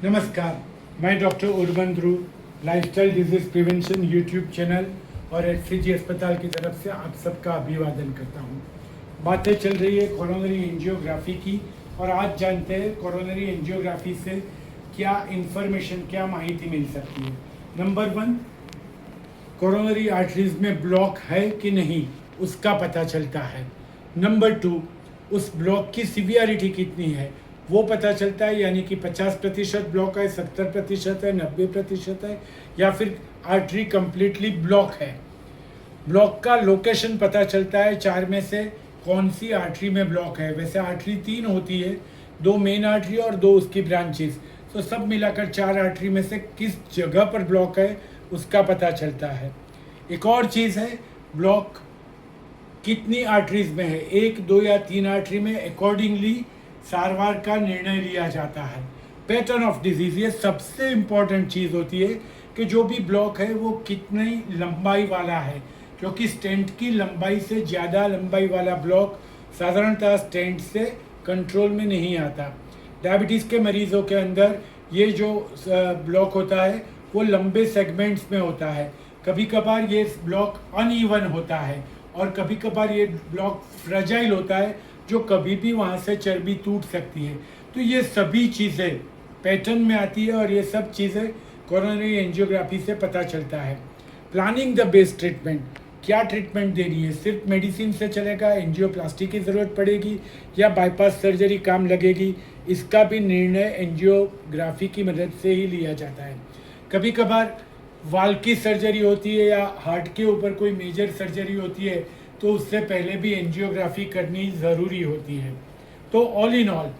नमस्कार, मैं doctor Urvan Dhruv, lifestyle disease prevention YouTube channel और एचसीजी अस्पताल की तरफ से आप सबका अभिवादन करता हूं। बातें चल रही है कोरोनरी एंजियोग्राफी की और आज जानते हैं कोरोनरी एंजियोग्राफी से क्या इंफॉर्मेशन, क्या माहिती मिल सकती है। नंबर 1, कोरोनरी आर्टरीज में ब्लॉक है कि नहीं उसका पता चलता है। नंबर 2, उस ब्लॉक की सीवियरिटी कितनी है वो पता चलता है, यानी कि 50% ब्लॉक है, 70% है, 90% है, या फिर आर्टरी कंप्लीटली ब्लॉक है। ब्लॉक का लोकेशन पता चलता है 4 में से कौन सी आर्टरी में ब्लॉक है। वैसे आर्टरी 3 होती है, 2 मेन आर्टरी और 2 उसकी ब्रांचेस, तो सब मिलाकर 4 आर्टरी में से किस जगह पर ब्लॉक है उसका पता चलता है। एक और चीज़ है, ब्लॉक कितनी आर्टरीज में है, 1, 2 या 3 आर्टरी में, अकॉर्डिंगली सारवार का निर्णय लिया जाता है। पैटर्न ऑफ डिजीज, ये सबसे इम्पॉर्टेंट चीज़ होती है कि जो भी ब्लॉक है वो कितनी लंबाई वाला है, क्योंकि स्टेंट की लंबाई से ज़्यादा लंबाई वाला ब्लॉक साधारणतः स्टेंट से कंट्रोल में नहीं आता। डायबिटीज़ के मरीजों के अंदर ये जो ब्लॉक होता है वो लंबे सेगमेंट्स में होता है। कभी कभार ये ब्लॉक अनइवन होता है और कभी कभार ये ब्लॉक फ्रेजाइल होता है, जो कभी भी वहाँ से चर्बी टूट सकती है। तो ये सभी चीज़ें पैटर्न में आती है और ये सब चीज़ें कोरोनरी एंजियोग्राफी से पता चलता है। प्लानिंग द बेस्ट ट्रीटमेंट, क्या ट्रीटमेंट देनी है, सिर्फ मेडिसिन से चलेगा, एंजियोप्लास्टी की ज़रूरत पड़ेगी या बाईपास सर्जरी काम लगेगी, इसका भी निर्णय एंजियोग्राफी की मदद से ही लिया जाता है। कभी कभार वाल्व की सर्जरी होती है या हार्ट के ऊपर कोई मेजर सर्जरी होती है, तो उससे पहले भी एंजियोग्राफी करनी ज़रूरी होती है। तो all in all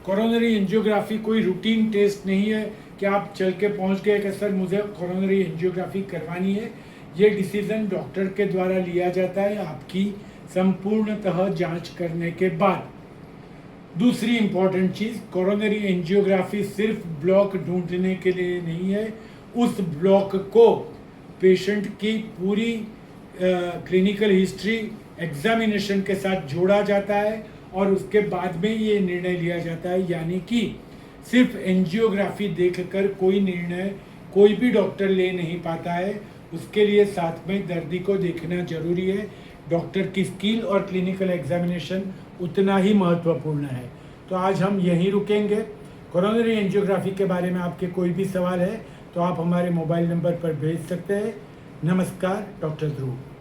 coronary angiography कोई रूटीन टेस्ट नहीं है कि आप चल के पहुंच गए कि सर मुझे कोरोनरी एंजियोग्राफी करवानी है। ये डिसीज़न डॉक्टर के द्वारा लिया जाता है आपकी संपूर्णतः जांच करने के बाद। दूसरी इम्पॉर्टेंट चीज़, कोरोनरी एंजियोग्राफी सिर्फ ब्लॉक ढूंढने के लिए नहीं है, उस ब्लॉक को पेशेंट की पूरी क्लिनिकल हिस्ट्री एग्जामिनेशन के साथ जोड़ा जाता है और उसके बाद में ये निर्णय लिया जाता है। यानी कि सिर्फ एंजियोग्राफी देखकर कोई निर्णय कोई भी डॉक्टर ले नहीं पाता है, उसके लिए साथ में दर्दी को देखना जरूरी है। डॉक्टर की स्किल और क्लिनिकल एग्जामिनेशन उतना ही महत्वपूर्ण है। तो आज हम यहीं रुकेंगे। कोरोनरी एंजियोग्राफी के बारे में आपके कोई भी सवाल है तो आप हमारे मोबाइल नंबर पर भेज सकते हैं। नमस्कार, डॉक्टर ध्रुव।